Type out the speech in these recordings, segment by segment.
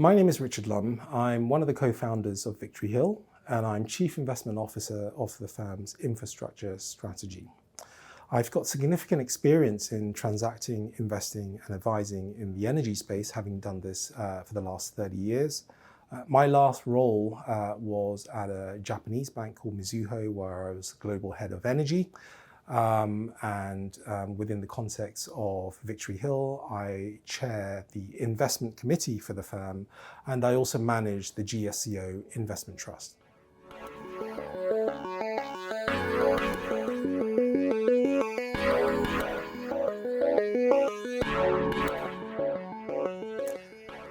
My name is Richard Lum. I'm one of the co-founders of Victory Hill, and I'm Chief Investment Officer of the firm's infrastructure strategy. I've got significant experience in transacting, investing, and advising in the energy space, having done this for the last 30 years. My last role was at a Japanese bank called Mizuho, where I was global head of energy. Within the context of Victory Hill, I chair the investment committee for the firm, and I also manage the GSCO Investment Trust.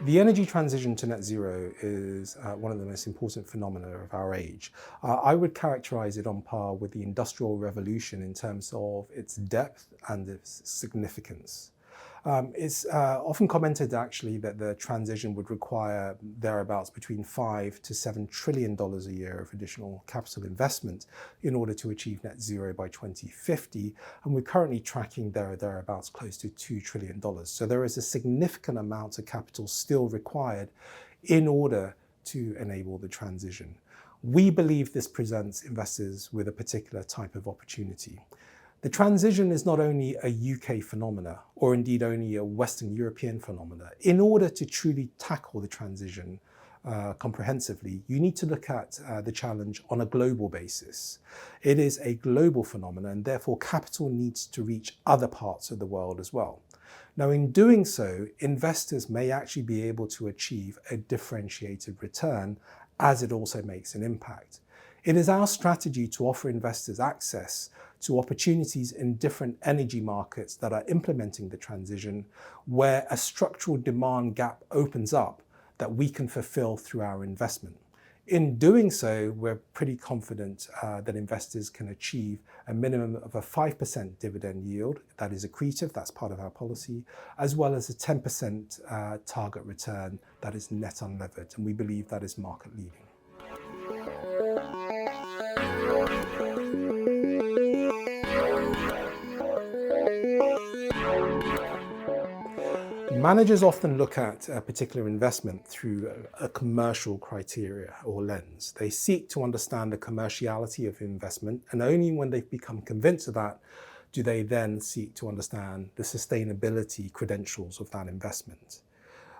The energy transition to net zero is one of the most important phenomena of our age. I would characterize it on par with the Industrial Revolution in terms of its depth and its significance. It's often commented actually that the transition would require thereabouts between $5 to $7 trillion a year of additional capital investment in order to achieve net zero by 2050, and we're currently tracking thereabouts close to $2 trillion. So there is a significant amount of capital still required in order to enable the transition. We believe this presents investors with a particular type of opportunity. The transition is not only a UK phenomena, or indeed only a Western European phenomena. In order to truly tackle the transition comprehensively, you need to look at the challenge on a global basis. It is a global phenomenon, and therefore capital needs to reach other parts of the world as well. Now, in doing so, investors may actually be able to achieve a differentiated return as it also makes an impact. It is our strategy to offer investors access to opportunities in different energy markets that are implementing the transition, where a structural demand gap opens up that we can fulfill through our investment. In doing so, we're pretty confident that investors can achieve a minimum of a 5% dividend yield that is accretive, that's part of our policy, as well as a 10% target return that is net unlevered, and we believe that is market leading. Managers often look at a particular investment through a commercial criteria or lens. They seek to understand the commerciality of investment, and only when they've become convinced of that do they then seek to understand the sustainability credentials of that investment.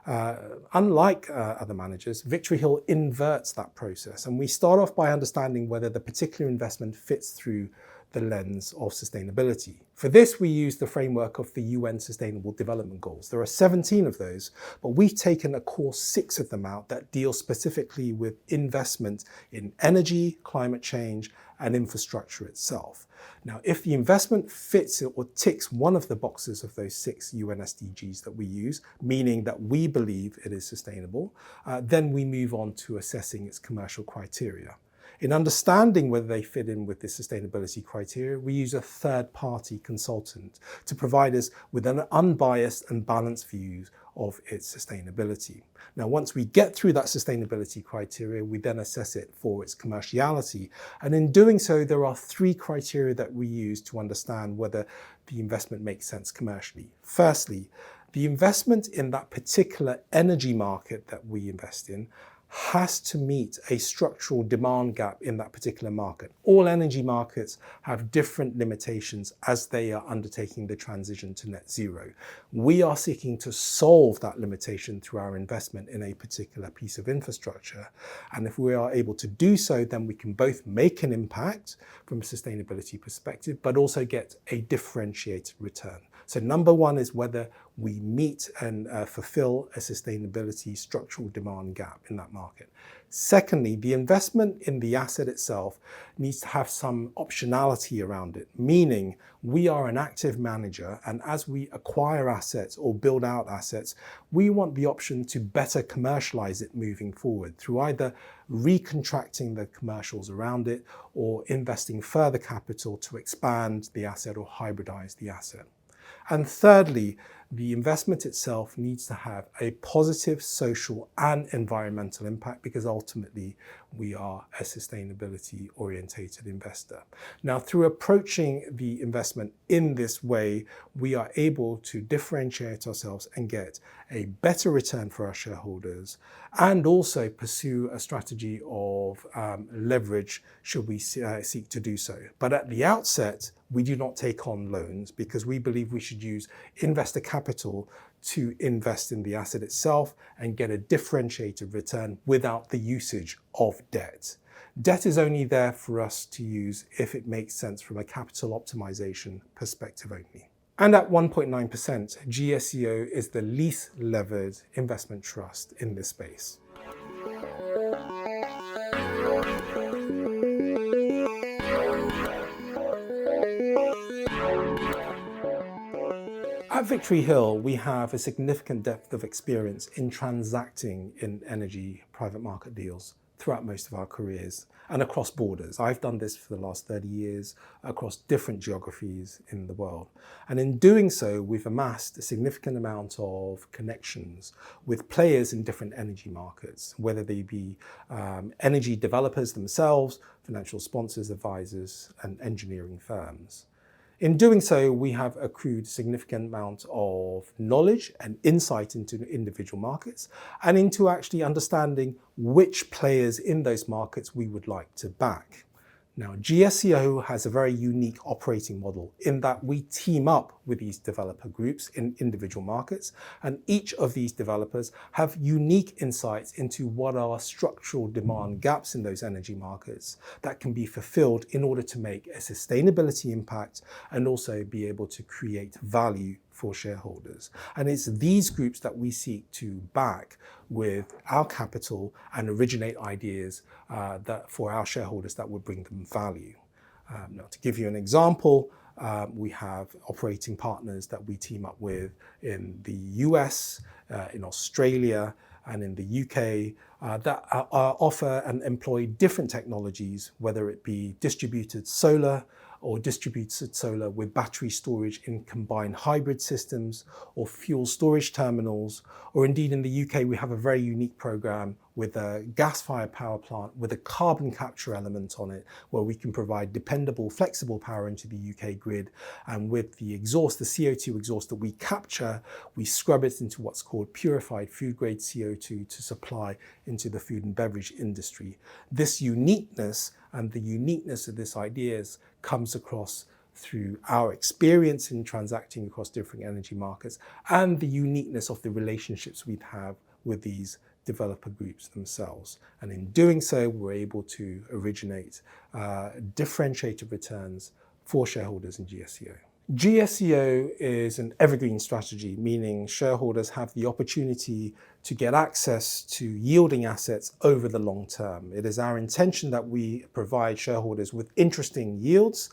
Unlike other managers, Victory Hill inverts that process, and we start off by understanding whether the particular investment fits through the lens of sustainability. For this, we use the framework of the UN Sustainable Development Goals. There are 17 of those, but we've taken a core 6 of them out that deal specifically with investment in energy, climate change, and infrastructure itself. Now, if the investment fits or ticks one of the boxes of those 6 UN SDGs that we use, meaning that we believe it is sustainable, then we move on to assessing its commercial criteria. In understanding whether they fit in with the sustainability criteria, we use a third-party consultant to provide us with an unbiased and balanced view of its sustainability. Now, once we get through that sustainability criteria, we then assess it for its commerciality. And in doing so, there are 3 criteria that we use to understand whether the investment makes sense commercially. Firstly, the investment in that particular energy market that we invest in has to meet a structural demand gap in that particular market. All energy markets have different limitations as they are undertaking the transition to net zero. We are seeking to solve that limitation through our investment in a particular piece of infrastructure. And if we are able to do so, then we can both make an impact from a sustainability perspective, but also get a differentiated return. So number 1 is whether we meet and fulfill a sustainability structural demand gap in that market. Secondly, the investment in the asset itself needs to have some optionality around it, meaning we are an active manager, and as we acquire assets or build out assets, we want the option to better commercialize it moving forward through either recontracting the commercials around it or investing further capital to expand the asset or hybridize the asset. And thirdly, the investment itself needs to have a positive social and environmental impact, because ultimately we are a sustainability orientated investor. Now, through approaching the investment in this way, we are able to differentiate ourselves and get a better return for our shareholders, and also pursue a strategy of leverage should we seek to do so. But at the outset, we do not take on loans, because we believe we should use investor capital to invest in the asset itself and get a differentiated return without the usage of debt. Debt is only there for us to use if it makes sense from a capital optimization perspective only. And at 1.9%, GSCO is the least levered investment trust in this space. At Victory Hill, we have a significant depth of experience in transacting in energy private market deals throughout most of our careers and across borders. I've done this for the last 30 years across different geographies in the world. And in doing so, we've amassed a significant amount of connections with players in different energy markets, whether they be energy developers themselves, financial sponsors, advisors, and engineering firms. In doing so, we have accrued a significant amount of knowledge and insight into individual markets and into actually understanding which players in those markets we would like to back. Now, GSCO has a very unique operating model in that we team up with these developer groups in individual markets, and each of these developers have unique insights into what are structural demand gaps in those energy markets that can be fulfilled in order to make a sustainability impact and also be able to create value for shareholders. And it's these groups that we seek to back with our capital and originate ideas that for our shareholders that would bring them value. Now, to give you an example, we have operating partners that we team up with in the US, in Australia, and in the UK that offer and employ different technologies, whether it be distributed solar or distributed solar with battery storage in combined hybrid systems, or fuel storage terminals, or indeed in the UK we have a very unique program with a gas-fired power plant with a carbon capture element on it, where we can provide dependable, flexible power into the UK grid. And with the exhaust, the CO2 exhaust that we capture, we scrub it into what's called purified food-grade CO2 to supply into the food and beverage industry. This uniqueness and the uniqueness of this ideas comes across through our experience in transacting across different energy markets and the uniqueness of the relationships we have with these developer groups themselves. And in doing so, we're able to originate differentiated returns for shareholders in GSCO. GSCO is an evergreen strategy, meaning shareholders have the opportunity to get access to yielding assets over the long term. It is our intention that we provide shareholders with interesting yields.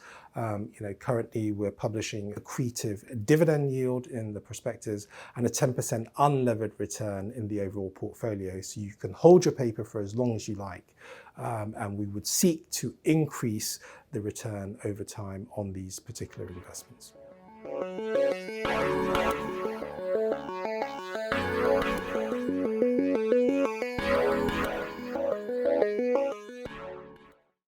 Currently we're publishing accretive dividend yield in the prospectus and a 10% unlevered return in the overall portfolio. So you can hold your paper for as long as you like. And we would seek to increase the return over time on these particular investments.